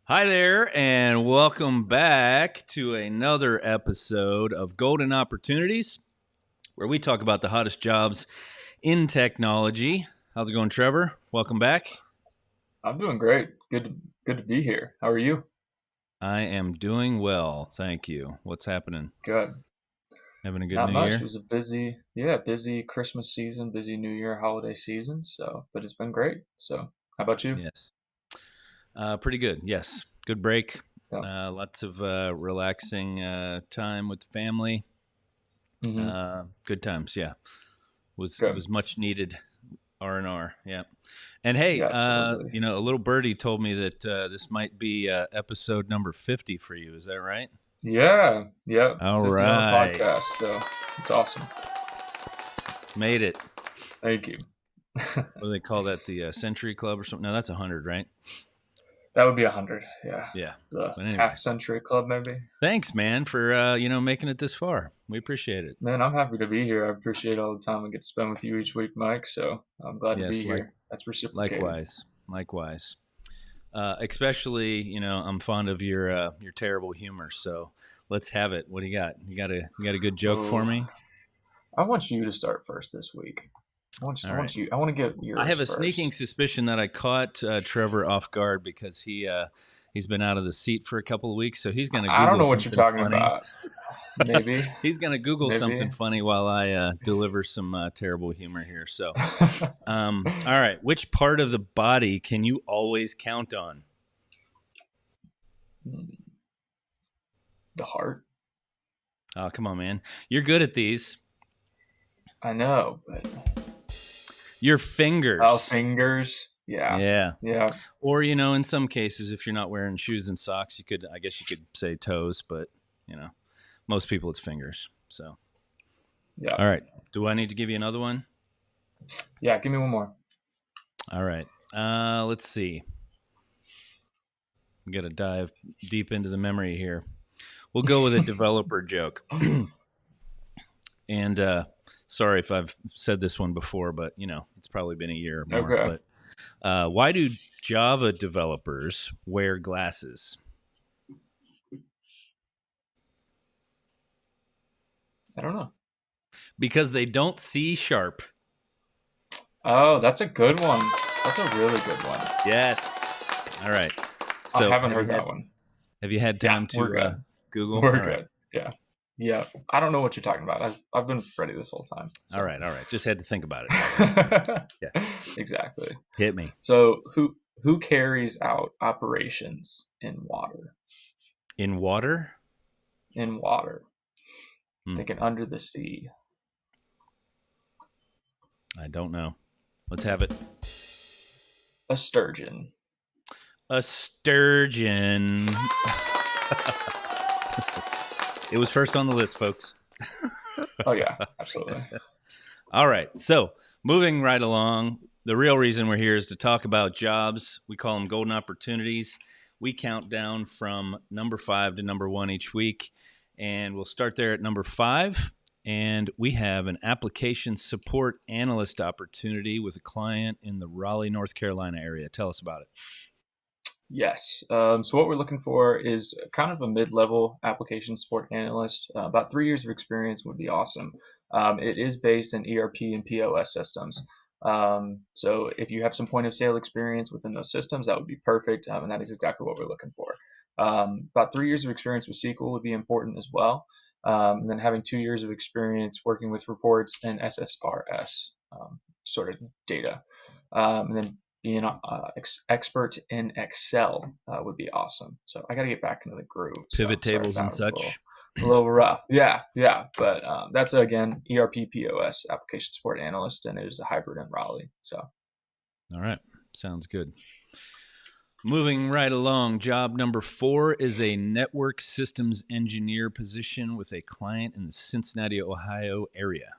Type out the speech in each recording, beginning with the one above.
Hi there, and welcome back to another episode of Golden Opportunities, where we talk about the hottest jobs in technology. How's it going, Trevor? Welcome back. I'm doing great. Good to be here. How are you? I am doing well, thank you. What's happening? Good. Having a good Not new much. It year? was a busy Christmas season, busy New Year holiday season. But it's been great. So, how about you? Yes. Pretty good, yes. Good break. Yeah. Lots of relaxing time with the family. Mm-hmm. Good times, yeah. Good. Was much needed R&R, yeah. And hey, Yeah, absolutely. a little birdie told me that this might be episode number 50 for you. Is that right? Yeah. Yep. All 50 on the right. podcast. So it's awesome. Made it. Thank you. What do they call that? The Century Club or something? No, that's 100, right? That would be 100. Yeah. Yeah. The But anyway, half century club, maybe. thanks, man, for, making it this far. We appreciate it. Man, I'm happy to be here. I appreciate all the time I get to spend with you each week, Mike. So I'm glad to be Yes, here. That's reciprocated. likewise. Likewise. Especially, I'm fond of your terrible humor. So let's have it. What do you got? You got a good joke for Oh, me? I want you to start first this week. All right. I want to get I yours have a sneaking first. suspicion that I caught Trevor off guard because he's been out of the seat for a couple of weeks, so he's going to I don't Google know what you're something talking funny. about. Maybe, He's going to Google something maybe. funny while I deliver some terrible humor here. So, all right, which part of the body can you always count on? The heart. Oh, come on, man, you're good at these. I know, but Your oh, fingers. fingers. Yeah, Yeah. yeah, Or in some cases, if you're not wearing shoes and socks, I guess you could say toes, but you know, most people it's fingers. So. yeah, All right. Do I need to give you another one? yeah. Give me one more. All right. Let's see. Got to dive deep into the memory here. We'll go with a developer joke. And sorry if I've said this one before, but it's probably been a year or more. Okay. But why do Java developers wear glasses? I don't know. Because they don't see sharp. Oh, that's a good one. That's a really good one. Yes. All right. I So haven't heard that one. have you had Yeah, time we're to good. Google? We're All right. good. Yeah, yeah. I don't know what you're talking about. I've been ready this whole time. All So. right. All right. Just had to think about it. Yeah. Exactly. Hit me. So who carries out operations in water? In water? In water. Hmm. Thinking under the sea. I don't know. Let's have it. A sturgeon. A sturgeon. It was first on the list, folks. Oh yeah, absolutely. All right. So, moving right along, the real reason we're here is to talk about jobs. We call them golden opportunities. We count down from number 5 to number 1 each week. And we'll start there at number 5. And we have an application support analyst opportunity with a client in the Raleigh, North Carolina area. Tell us about it. Yes. So what we're looking for is kind of a mid-level application support analyst. About 3 years of experience would be awesome. It is based in ERP and POS systems. So if you have some point of sale experience within those systems, that would be perfect. And that is exactly what we're looking for. About 3 years of experience with SQL would be important as well. And then having 2 years of experience working with reports and SSRS sort of data. And then being an expert in Excel would be awesome. So I got to get back into the groove. So Pivot sorry if tables that and was such. a little rough. Yeah, yeah. But that's again ERP POS application support analyst, and it is a hybrid in Raleigh. So All right. Sounds good. Moving right along, job number 4 is a network systems engineer position with a client in the Cincinnati, Ohio area.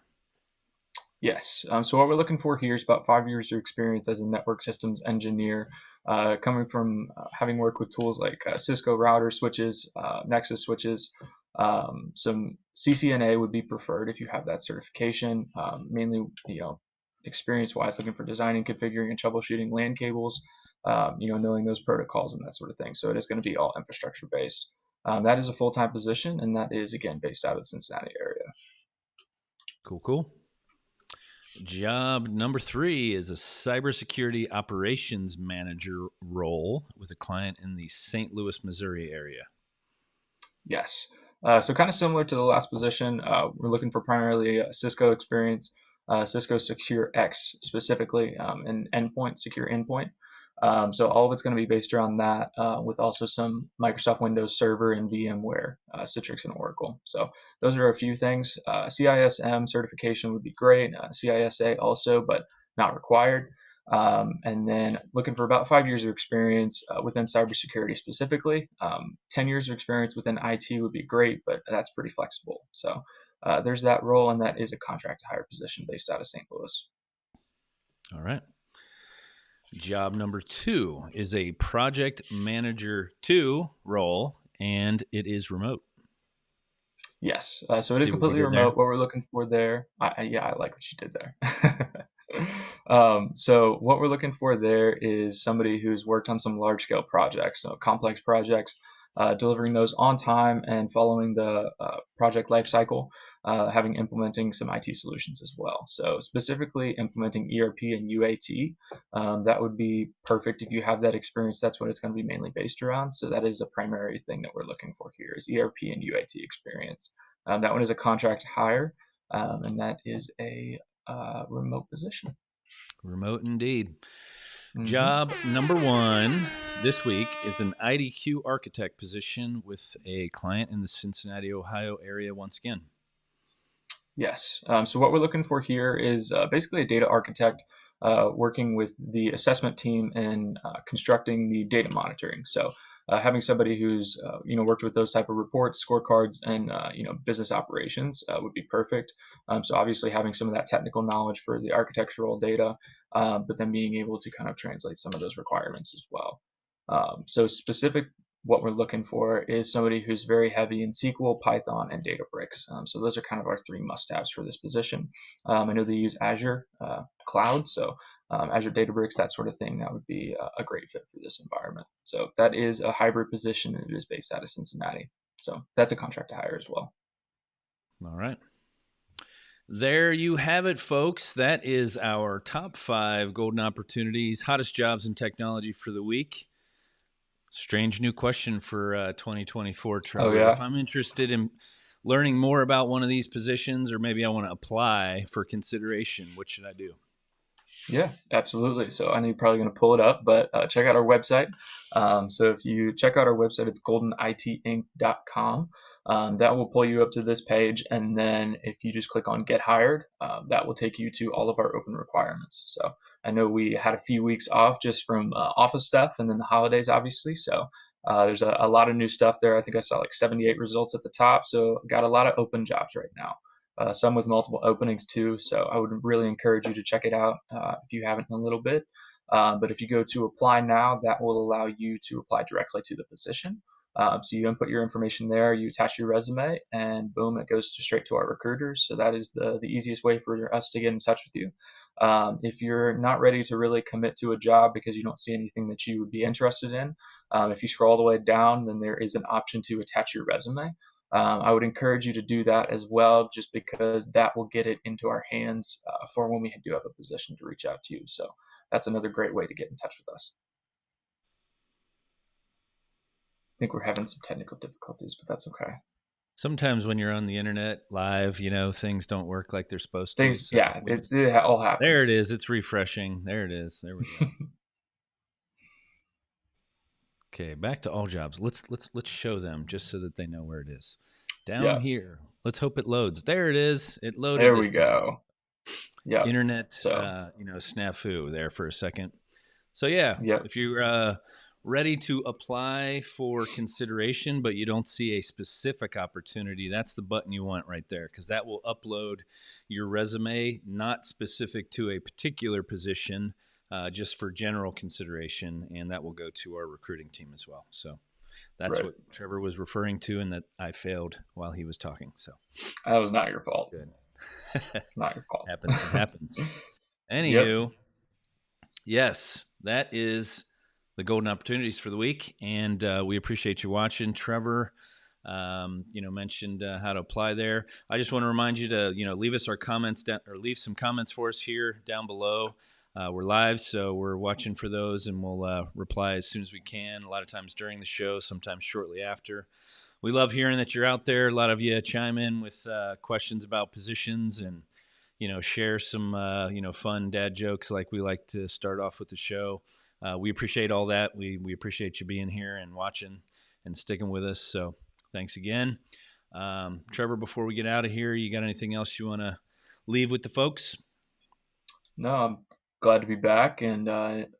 yes. So what we're looking for here is about 5 years of experience as a network systems engineer, coming from having worked with tools like Cisco router switches, Nexus switches. Some CCNA would be preferred if you have that certification. Mainly, experience-wise, looking for designing, configuring, and troubleshooting LAN cables, knowing those protocols and that sort of thing. So it is going to be all infrastructure based. That is a full-time position, and that is again based out of the Cincinnati area. Cool, cool. Job number 3 is a cybersecurity operations manager role with a client in the St. Louis, Missouri area. Yes. So kind of similar to the last position, we're looking for primarily Cisco experience, Cisco Secure X specifically, and endpoint, secure endpoint. So all of it's going to be based around that, with also some Microsoft Windows Server and VMware, Citrix and Oracle. So those are a few things. CISM certification would be great. CISA also, but not required. And then looking for about 5 years of experience within cybersecurity specifically. 10 years of experience within IT would be great, but that's pretty flexible. So there's that role, and that is a contract to hire position based out of St. Louis. All right. Job number 2 is a project manager 2 role, and it is remote. Yes. So it is See what we completely did there? remote. What we're looking for there, yeah, I like what you did there. So what we're looking for there is somebody who's worked on some large scale projects, so complex projects, delivering those on time and following the project life cycle, having implementing some IT solutions as well. So specifically implementing ERP and UAT, that would be perfect if you have that experience. That's what it's going to be mainly based around. So that is a primary thing that we're looking for here is ERP and UAT experience. That one is a contract hire, and that is a remote position. Remote indeed. Mm-hmm. Job number 1 this week is an IDQ architect position with a client in the Cincinnati, Ohio area once again. Yes. So what we're looking for here is basically a data architect working with the assessment team and constructing the data monitoring. So having somebody who's worked with those type of reports, scorecards, and business operations would be perfect. So obviously having some of that technical knowledge for the architectural data, but then being able to kind of translate some of those requirements as well. So specific what we're looking for is somebody who's very heavy in SQL, Python, and Databricks. So those are kind of our 3 must-haves for this position. I know they use Azure Cloud, so Azure Databricks, that sort of thing, that would be a great fit for this environment. So that is a hybrid position, and it is based out of Cincinnati. So that's a contract to hire as well. All right. There you have it, folks. That is our top 5 golden opportunities, hottest jobs in technology for the week. Strange new question for 2024, Oh, Trevor. If yeah. I'm interested in learning more about one of these positions, or maybe I want to apply for consideration, what should I do? Yeah, absolutely. So I know you're probably going to pull it up, but check out our website. So if you check out our website, it's goldenitinc.com. That will pull you up to this page. And then if you just click on Get Hired, that will take you to all of our open requirements. So I know we had a few weeks off just from office stuff and then the holidays, obviously. So there's a lot of new stuff there. I think I saw like 78 results at the top. So got a lot of open jobs right now. Some with multiple openings too. So I would really encourage you to check it out if you haven't in a little bit. But if you go to apply now, that will allow you to apply directly to the position. So you input your information there, you attach your resume, and boom, it goes straight to our recruiters. So that is the easiest way for us to get in touch with you. If you're not ready to really commit to a job because you don't see anything that you would be interested in, if you scroll all the way down, then there is an option to attach your resume. I would encourage you to do that as well, just because that will get it into our hands for when we do have a position to reach out to you. So that's another great way to get in touch with us. I think we're having some technical difficulties, but that's okay. Sometimes when you're on the internet live, things don't work like they're supposed to. Things, So yeah, it all there it happens. is. It's refreshing. There it is. There we go. Okay, back to all jobs. Let's show them just so that they know where it is. Down Yeah, here. Let's hope it loads. There it is. It loaded there we this time. go. Yep. Internet, So, snafu there for a second. So yeah, yep, if you're ready to apply for consideration, but you don't see a specific opportunity, that's the button you want right there, because that will upload your resume, not specific to a particular position, just for general consideration, and that will go to our recruiting team as well. So that's right. what Trevor was referring to, and that I failed while he was talking. So That was not your fault. good. Not your fault. Happens. It happens. Yep. Anywho, yes, that is the golden opportunities for the week. And we appreciate you watching. Trevor, mentioned how to apply there. I just want to remind you to, leave us our comments down, or leave some comments for us here down below. We're live, so we're watching for those, and we'll reply as soon as we can. A lot of times during the show, sometimes shortly after. We love hearing that you're out there. A lot of you chime in with questions about positions and, share some, fun dad jokes like we like to start off with the show. We appreciate all that. We appreciate you being here and watching and sticking with us. So thanks again. Trevor, before we get out of here, you got anything else you want to leave with the folks? No, I'm glad to be back, and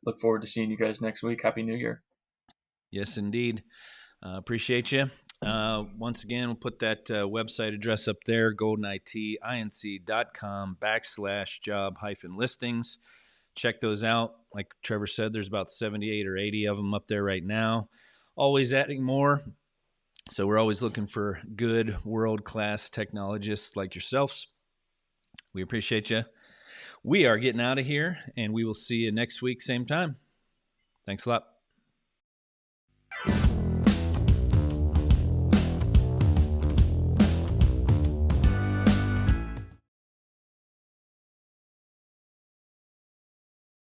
look forward to seeing you guys next week. Happy New Year. Yes, indeed. Appreciate you. Once again, we'll put that website address up there, goldenitinc.com/job-listings. Check those out. Like Trevor said, there's about 78 or 80 of them up there right now. Always adding more. So we're always looking for good world-class technologists like yourselves. We appreciate you. We are getting out of here, and we will see you next week, same time. Thanks a lot.